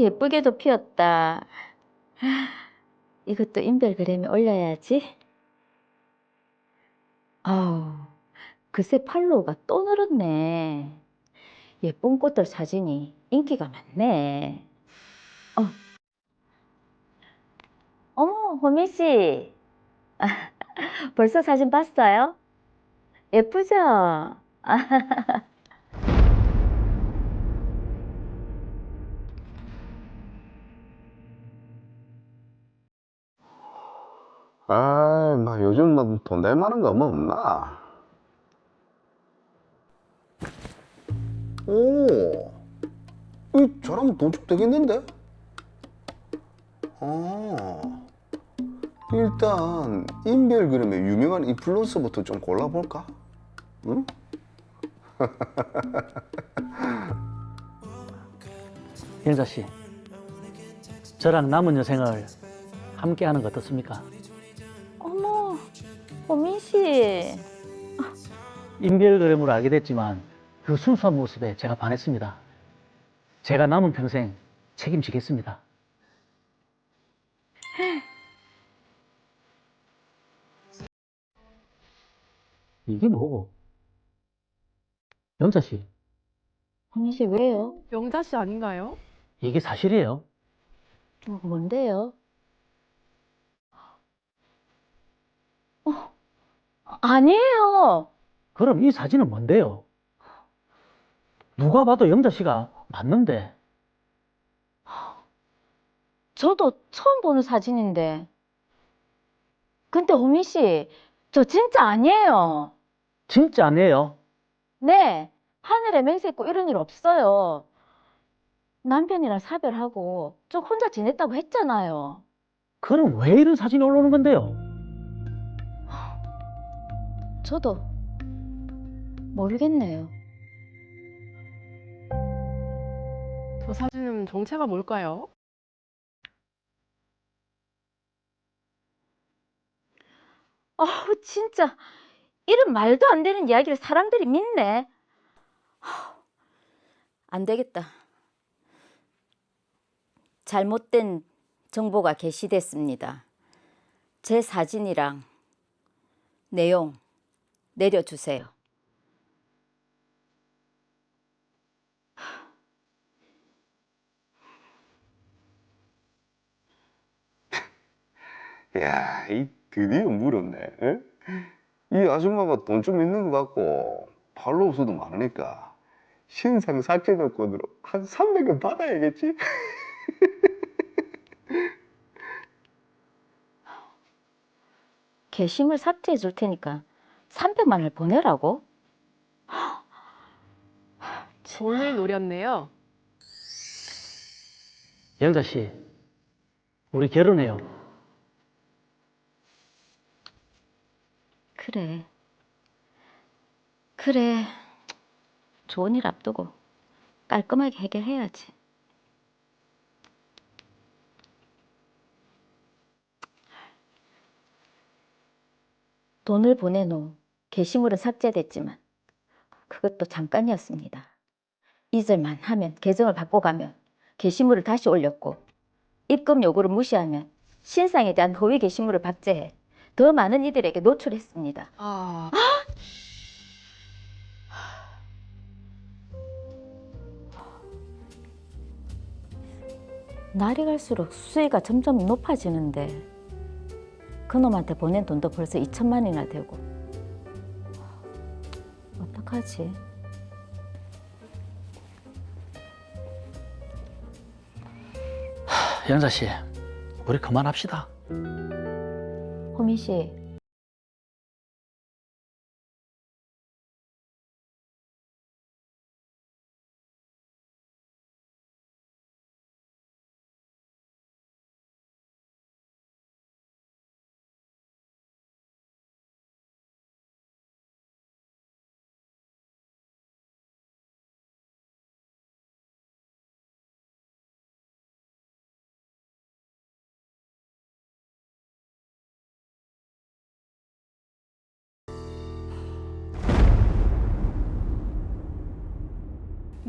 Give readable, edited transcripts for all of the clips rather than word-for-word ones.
예쁘게도 피었다. 이것도 인별그램에 올려야지. 아우, 글쎄 팔로우가 또 늘었네. 예쁜 꽃들 사진이 인기가 많네. 어, 어머, 호미 씨. 벌써 사진 봤어요? 예쁘죠? 아, 막 요즘 뭐돈 될 만한 거 뭐 없나? 오, 이 저라면 돈 좀 되겠는데? 아, 일단 인별그램의 유명한 인플루언서부터 좀 골라볼까? 응? 영자 씨, 저랑 남은 여생을 함께 하는 거 어떻습니까? 어머, 호민 씨. 인별그램으로 알게 됐지만 그 순수한 모습에 제가 반했습니다. 제가 남은 평생 책임지겠습니다. 이게 뭐고? 영자 씨, 호민 씨 왜요? 영자 씨 아닌가요? 이게 사실이에요? 뭔데요? 아니에요. 그럼 이 사진은 뭔데요? 누가 봐도 영자 씨가 맞는데. 저도 처음 보는 사진인데. 근데 호민 씨, 저 진짜 아니에요. 진짜 아니에요? 네, 하늘에 맹세 있고 이런 일 없어요. 남편이랑 사별하고 쭉 혼자 지냈다고 했잖아요. 그럼 왜 이런 사진이 올라오는 건데요? 저도 모르겠네요. 저 사진은 정체가 뭘까요? 진짜 이런 말도 안 되는 이야기를 사람들이 믿네. 안 되겠다. 잘못된 정보가 게시됐습니다. 제 사진이랑 내용 내려주세요. 야, 이 드디어 물었네. 에? 이 아줌마가 돈 좀 있는 것 같고 팔로우 수도 많으니까 신상 삭제 조건으로 한 300은 받아야겠지? 게시물 삭제해 줄 테니까 300만 원을 보내라고? 돈을 노렸네요. 영자 씨, 우리 결혼해요. 그래. 그래. 좋은 일 앞두고 깔끔하게 해결해야지. 돈을 보내놓은 게시물은 삭제됐지만 그것도 잠깐이었습니다. 잊을만 하면 계정을 바꿔가면 게시물을 다시 올렸고 입금 요구를 무시하면 신상에 대한 허위 게시물을 박제해 더 많은 이들에게 노출했습니다. 아, 날이 갈수록 수수료가 점점 높아지는데 그놈한테 보낸 돈도 벌써 2천만 원이나 되고 어떡하지? 영자 씨, 우리 그만합시다. 호민 씨,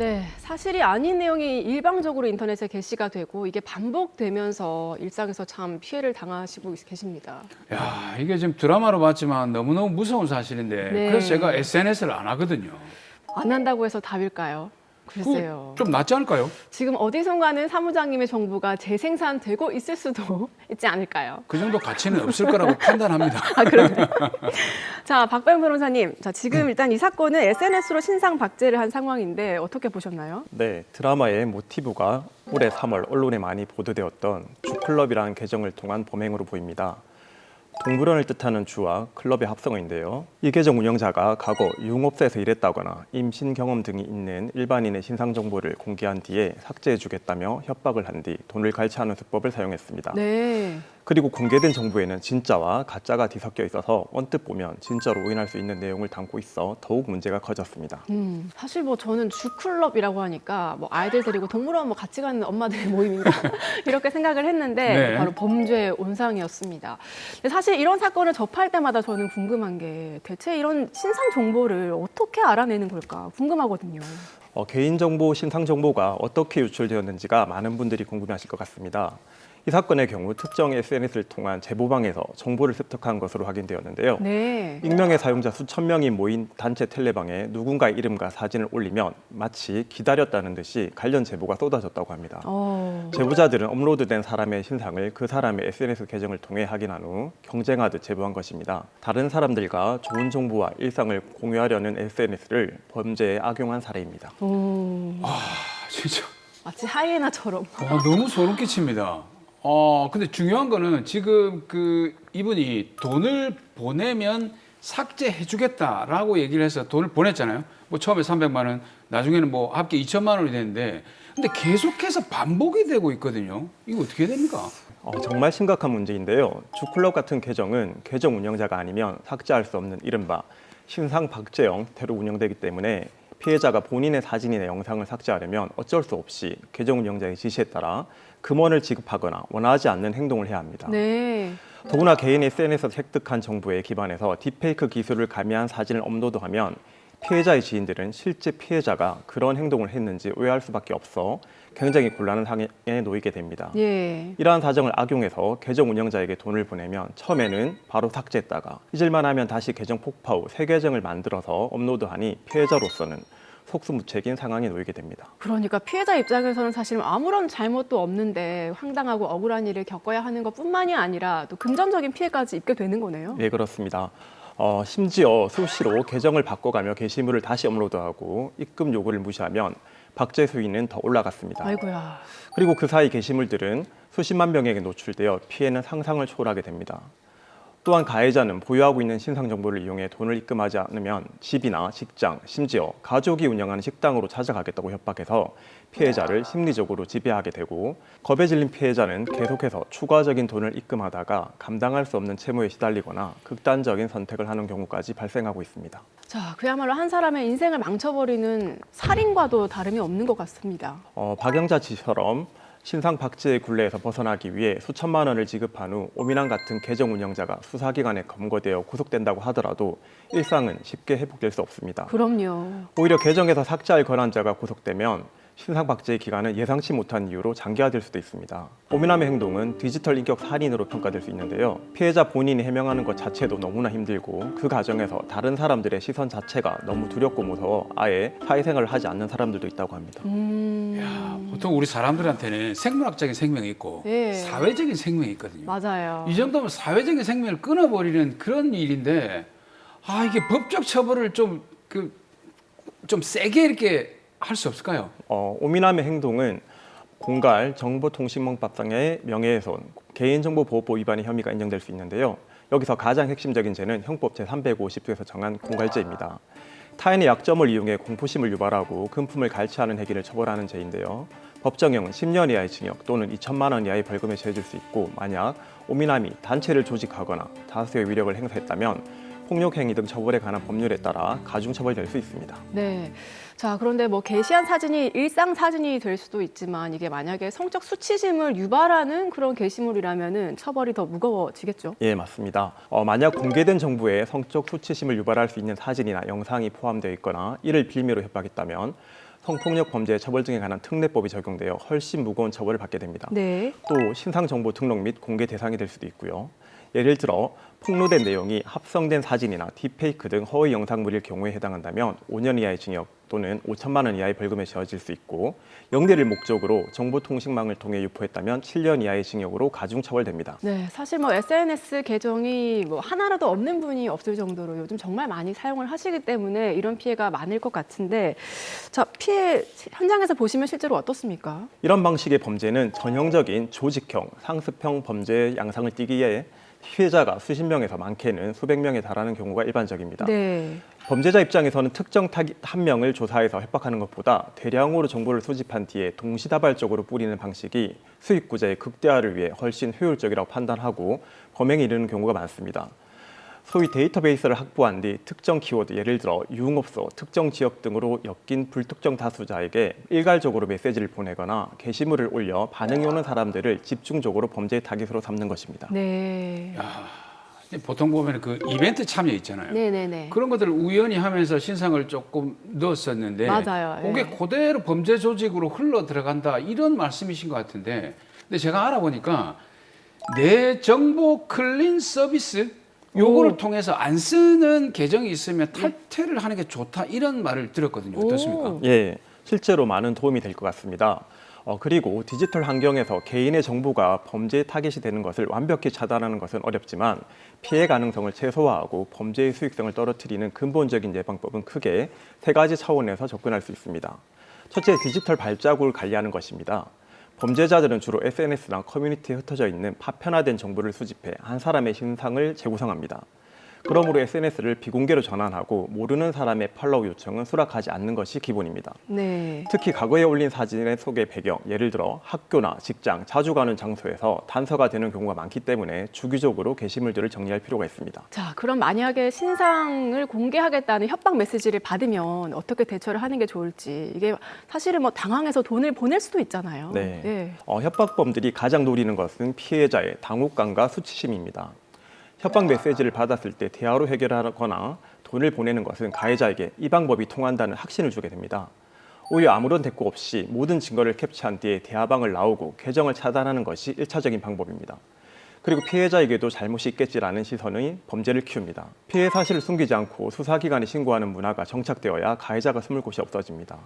네, 사실이 아닌 내용이 일방적으로 인터넷에 게시가 되고 이게 반복되면서 일상에서 참 피해를 당하시고 계십니다. 야, 이게 지금 드라마로 봤지만 너무너무 무서운 사실인데 네. 그래서 제가 SNS를 안 하거든요. 안 한다고 해서 답일까요? 글쎄요. 좀 낫지 않을까요? 지금 어디선가는 사무장님의 정보가 재생산되고 있을 수도 있지 않을까요? 그 정도 가치는 없을 거라고 판단합니다. 아, 그러네요. 자, 박배영 변호사님. 자, 지금 일단 이 사건은 SNS로 신상 박제를 한 상황인데 어떻게 보셨나요? 네, 드라마의 모티브가 올해 3월 언론에 많이 보도되었던 주클럽이라는 계정을 통한 범행으로 보입니다. 동물원을 뜻하는 주와 클럽의 합성어인데요. 이 계정 운영자가 과거 유흥업소에서 일했다거나 임신 경험 등이 있는 일반인의 신상 정보를 공개한 뒤에 삭제해주겠다며 협박을 한 뒤 돈을 갈취하는 수법을 사용했습니다. 네. 그리고 공개된 정보에는 진짜와 가짜가 뒤섞여 있어서 언뜻 보면 진짜로 오인할 수 있는 내용을 담고 있어 더욱 문제가 커졌습니다. 사실 뭐 저는 주클럽이라고 하니까 뭐 아이들 데리고 동물원 뭐 같이 가는 엄마들의 모임인가 이렇게 생각을 했는데 네. 바로 범죄의 온상이었습니다. 근데 사실 이런 사건을 접할 때마다 저는 궁금한 게 대체 이런 신상 정보를 어떻게 알아내는 걸까 궁금하거든요. 개인정보, 신상정보가 어떻게 유출되었는지가 많은 분들이 궁금해하실 것 같습니다. 이 사건의 경우 특정 SNS를 통한 제보방에서 정보를 습득한 것으로 확인되었는데요. 네. 익명의 사용자 수천 명이 모인 단체 텔레방에 누군가의 이름과 사진을 올리면 마치 기다렸다는 듯이 관련 제보가 쏟아졌다고 합니다. 제보자들은 업로드된 사람의 신상을 그 사람의 SNS 계정을 통해 확인한 후 경쟁하듯 제보한 것입니다. 다른 사람들과 좋은 정보와 일상을 공유하려는 SNS를 범죄에 악용한 사례입니다. 진짜 마치 하이에나처럼. 너무 소름 끼칩니다. 근데 중요한 거는 지금 그 이분이 돈을 보내면 삭제해주겠다라고 얘기를 해서 돈을 보냈잖아요. 뭐 처음에 300만 원, 나중에는 뭐 합계 2천만 원이 됐는데, 근데 계속해서 반복이 되고 있거든요. 이거 어떻게 됩니까? 정말 심각한 문제인데요. 주클럽 같은 계정은 계정 운영자가 아니면 삭제할 수 없는 이른바 신상 박제 형태로 운영되기 때문에 피해자가 본인의 사진이나 영상을 삭제하려면 어쩔 수 없이 계정 운영자의 지시에 따라 금원을 지급하거나 원하지 않는 행동을 해야 합니다. 네. 더구나 개인 SNS에서 획득한 정보에 기반해서 딥페이크 기술을 가미한 사진을 업로드하면 피해자의 지인들은 실제 피해자가 그런 행동을 했는지 오해할 수밖에 없어 굉장히 곤란한 상황에 놓이게 됩니다. 예. 이러한 사정을 악용해서 계정 운영자에게 돈을 보내면 처음에는 바로 삭제했다가 잊을만 하면 다시 계정 폭파 후 새 계정을 만들어서 업로드하니 피해자로서는 속수무책인 상황에 놓이게 됩니다. 그러니까 피해자 입장에서는 사실 아무런 잘못도 없는데 황당하고 억울한 일을 겪어야 하는 것뿐만이 아니라 또 금전적인 피해까지 입게 되는 거네요. 네, 그렇습니다. 심지어 수시로 계정을 바꿔가며 게시물을 다시 업로드하고 입금 요구를 무시하면 박제 수위는 더 올라갔습니다. 아이고야. 그리고 그 사이 게시물들은 수십만 명에게 노출되어 피해는 상상을 초월하게 됩니다. 또한 가해자는 보유하고 있는 신상 정보를 이용해 돈을 입금하지 않으면 집이나 직장, 심지어 가족이 운영하는 식당으로 찾아가겠다고 협박해서 피해자를 심리적으로 지배하게 되고 겁에 질린 피해자는 계속해서 추가적인 돈을 입금하다가 감당할 수 없는 채무에 시달리거나 극단적인 선택을 하는 경우까지 발생하고 있습니다. 자, 그야말로 한 사람의 인생을 망쳐버리는 살인과도 다름이 없는 것 같습니다. 박영자 씨처럼 신상 박제의 굴레에서 벗어나기 위해 수천만 원을 지급한 후 오민환 같은 계정 운영자가 수사기관에 검거되어 구속된다고 하더라도 일상은 쉽게 회복될 수 없습니다. 그럼요. 오히려 계정에서 삭제할 권한자가 구속되면 신상 박제의 기간은 예상치 못한 이유로 장기화될 수도 있습니다. 오민환의 행동은 디지털 인격 살인으로 평가될 수 있는데요. 피해자 본인이 해명하는 것 자체도 너무나 힘들고 그 과정에서 다른 사람들의 시선 자체가 너무 두렵고 무서워 아예 사회생활을 하지 않는 사람들도 있다고 합니다. 야, 보통 우리 사람들한테는 생물학적인 생명이 있고 네. 사회적인 생명이 있거든요. 맞아요. 이 정도면 사회적인 생명을 끊어버리는 그런 일인데, 이게 법적 처벌을 좀 세게 이렇게 할 수 없을까요? 오민환의 행동은 공갈 정보통신망법상의 명예훼손, 개인정보보호법 위반의 혐의가 인정될 수 있는데요. 여기서 가장 핵심적인 죄는 형법 제350조에서 정한 공갈죄입니다. 타인의 약점을 이용해 공포심을 유발하고 금품을 갈취하는 행위를 처벌하는 죄인데요. 법정형은 10년 이하의 징역 또는 2천만 원 이하의 벌금에 처해질 수 있고, 만약 오민환이 단체를 조직하거나 다수의 위력을 행사했다면 폭력행위 등 처벌에 관한 법률에 따라 가중처벌될 수 있습니다. 네. 자, 그런데 뭐 게시한 사진이 일상 사진이 될 수도 있지만 이게 만약에 성적 수치심을 유발하는 그런 게시물이라면은 처벌이 더 무거워지겠죠. 예, 맞습니다. 만약 공개된 정보에 성적 수치심을 유발할 수 있는 사진이나 영상이 포함되어 있거나 이를 빌미로 협박했다면 성폭력 범죄 처벌 등에 관한 특례법이 적용되어 훨씬 무거운 처벌을 받게 됩니다. 네. 또 신상 정보 등록 및 공개 대상이 될 수도 있고요. 예를 들어 폭로된 내용이 합성된 사진이나 딥페이크 등 허위 영상물일 경우에 해당한다면 5년 이하의 징역 또는 5천만 원 이하의 벌금에 처해질 수 있고, 영대를 목적으로 정보통신망을 통해 유포했다면 7년 이하의 징역으로 가중처벌됩니다. 네, 사실 뭐 SNS 계정이 뭐 하나라도 없는 분이 없을 정도로 요즘 정말 많이 사용을 하시기 때문에 이런 피해가 많을 것 같은데, 자, 피해 현장에서 보시면 실제로 어떻습니까? 이런 방식의 범죄는 전형적인 조직형, 상습형 범죄의 양상을 띠기에 피해자가 수십 명에서 많게는 수백 명에 달하는 경우가 일반적입니다. 네. 범죄자 입장에서는 특정 한 명을 조사해서 협박하는 것보다 대량으로 정보를 수집한 뒤에 동시다발적으로 뿌리는 방식이 수익 구제의 극대화를 위해 훨씬 효율적이라고 판단하고 범행에 이르는 경우가 많습니다. 소위 데이터베이스를 확보한 뒤 특정 키워드, 예를 들어 유흥업소, 특정 지역 등으로 엮인 불특정 다수자에게 일괄적으로 메시지를 보내거나 게시물을 올려 반응이 오는 사람들을 집중적으로 범죄의 타깃으로 삼는 것입니다. 네. 보통 보면 그 이벤트 참여 있잖아요. 네네네. 그런 것들을 우연히 하면서 신상을 조금 넣었었는데 맞아요. 그게 네. 그대로 범죄 조직으로 흘러 들어간다 이런 말씀이신 것 같은데, 근데 제가 알아보니까 내 정보 클린 서비스 요거를 통해서 안 쓰는 계정이 있으면 탈퇴를 하는 게 좋다 이런 말을 들었거든요. 어떻습니까? 오. 예, 실제로 많은 도움이 될 것 같습니다. 그리고 디지털 환경에서 개인의 정보가 범죄의 타깃이 되는 것을 완벽히 차단하는 것은 어렵지만 피해 가능성을 최소화하고 범죄의 수익성을 떨어뜨리는 근본적인 예방법은 크게 세 가지 차원에서 접근할 수 있습니다. 첫째, 디지털 발자국을 관리하는 것입니다. 범죄자들은 주로 SNS나 커뮤니티에 흩어져 있는 파편화된 정보를 수집해 한 사람의 신상을 재구성합니다. 그러므로 SNS를 비공개로 전환하고 모르는 사람의 팔로우 요청은 수락하지 않는 것이 기본입니다. 네. 특히 과거에 올린 사진의 속의 배경, 예를 들어 학교나 직장, 자주 가는 장소에서 단서가 되는 경우가 많기 때문에 주기적으로 게시물들을 정리할 필요가 있습니다. 자, 그럼 만약에 신상을 공개하겠다는 협박 메시지를 받으면 어떻게 대처를 하는 게 좋을지, 이게 사실은 뭐 당황해서 돈을 보낼 수도 있잖아요. 네. 협박범들이 가장 노리는 것은 피해자의 당혹감과 수치심입니다. 협박 메시지를 받았을 때 대화로 해결하거나 돈을 보내는 것은 가해자에게 이 방법이 통한다는 확신을 주게 됩니다. 오히려 아무런 대꾸 없이 모든 증거를 캡처한 뒤에 대화방을 나오고 계정을 차단하는 것이 1차적인 방법입니다. 그리고 피해자에게도 잘못이 있겠지라는 시선이 범죄를 키웁니다. 피해 사실을 숨기지 않고 수사기관에 신고하는 문화가 정착되어야 가해자가 숨을 곳이 없어집니다.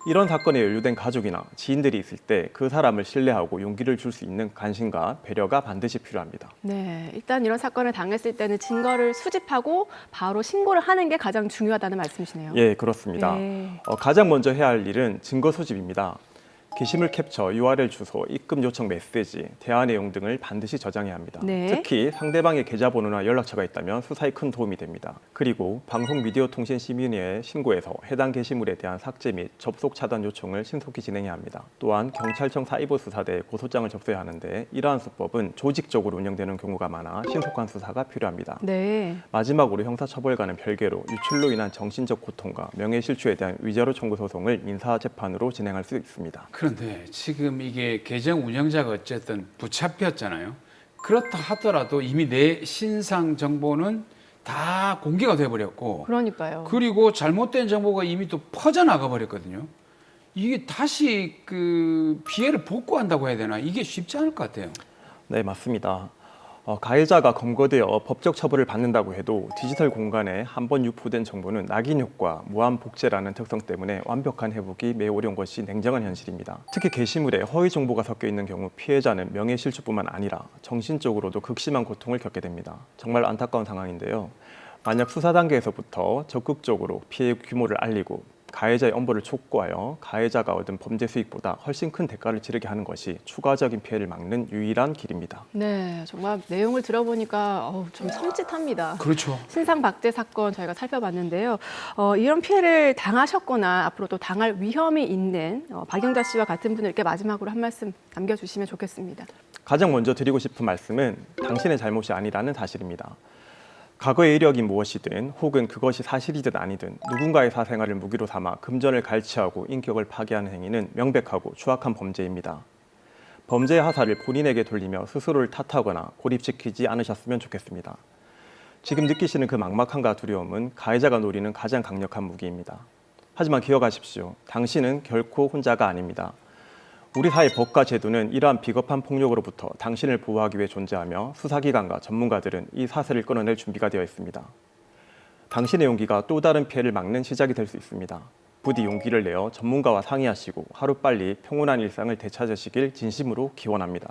이런 사건에 연루된 가족이나 지인들이 있을 때 그 사람을 신뢰하고 용기를 줄 수 있는 관심과 배려가 반드시 필요합니다. 네, 일단 이런 사건을 당했을 때는 증거를 수집하고 바로 신고를 하는 게 가장 중요하다는 말씀이시네요. 예, 그렇습니다. 네. 가장 먼저 해야 할 일은 증거 수집입니다. 게시물 캡처, URL 주소, 입금 요청 메시지, 대화 내용 등을 반드시 저장해야 합니다. 네. 특히 상대방의 계좌번호나 연락처가 있다면 수사에 큰 도움이 됩니다. 그리고 방송미디어통신심의회에 신고해서 해당 게시물에 대한 삭제 및 접속 차단 요청을 신속히 진행해야 합니다. 또한 경찰청 사이버수사대에 고소장을 접수해야 하는데 이러한 수법은 조직적으로 운영되는 경우가 많아 신속한 수사가 필요합니다. 네. 마지막으로 형사처벌과는 별개로 유출로 인한 정신적 고통과 명예실추에 대한 위자료 청구 소송을 민사재판으로 진행할 수 있습니다. 그런데 지금 이게 계정 운영자가 어쨌든 붙잡혔잖아요. 그렇다 하더라도 이미 내 신상 정보는 다 공개가 돼버렸고, 그러니까요. 그리고 잘못된 정보가 이미 또 퍼져나가 버렸거든요. 이게 다시 그 피해를 복구한다고 해야 되나? 이게 쉽지 않을 것 같아요. 네, 맞습니다. 가해자가 검거되어 법적 처벌을 받는다고 해도 디지털 공간에 한번 유포된 정보는 낙인 효과, 무한 복제라는 특성 때문에 완벽한 회복이 매우 어려운 것이 냉정한 현실입니다. 특히 게시물에 허위 정보가 섞여 있는 경우 피해자는 명예실추뿐만 아니라 정신적으로도 극심한 고통을 겪게 됩니다. 정말 안타까운 상황인데요. 만약 수사 단계에서부터 적극적으로 피해 규모를 알리고 가해자의 엄벌을 촉구하여 가해자가 얻은 범죄 수익보다 훨씬 큰 대가를 치르게 하는 것이 추가적인 피해를 막는 유일한 길입니다. 네, 정말 내용을 들어보니까 좀 섬찟합니다. 그렇죠. 신상 박제 사건 저희가 살펴봤는데요. 이런 피해를 당하셨거나 앞으로 또 당할 위험이 있는 박영자 씨와 같은 분들께 마지막으로 한 말씀 남겨주시면 좋겠습니다. 가장 먼저 드리고 싶은 말씀은 당신의 잘못이 아니라는 사실입니다. 과거의 이력이 무엇이든 혹은 그것이 사실이든 아니든 누군가의 사생활을 무기로 삼아 금전을 갈취하고 인격을 파괴하는 행위는 명백하고 추악한 범죄입니다. 범죄의 화살을 본인에게 돌리며 스스로를 탓하거나 고립시키지 않으셨으면 좋겠습니다. 지금 느끼시는 그 막막함과 두려움은 가해자가 노리는 가장 강력한 무기입니다. 하지만 기억하십시오. 당신은 결코 혼자가 아닙니다. 우리 사회 법과 제도는 이러한 비겁한 폭력으로부터 당신을 보호하기 위해 존재하며 수사기관과 전문가들은 이 사슬을 끊어낼 준비가 되어 있습니다. 당신의 용기가 또 다른 피해를 막는 시작이 될 수 있습니다. 부디 용기를 내어 전문가와 상의하시고 하루빨리 평온한 일상을 되찾으시길 진심으로 기원합니다.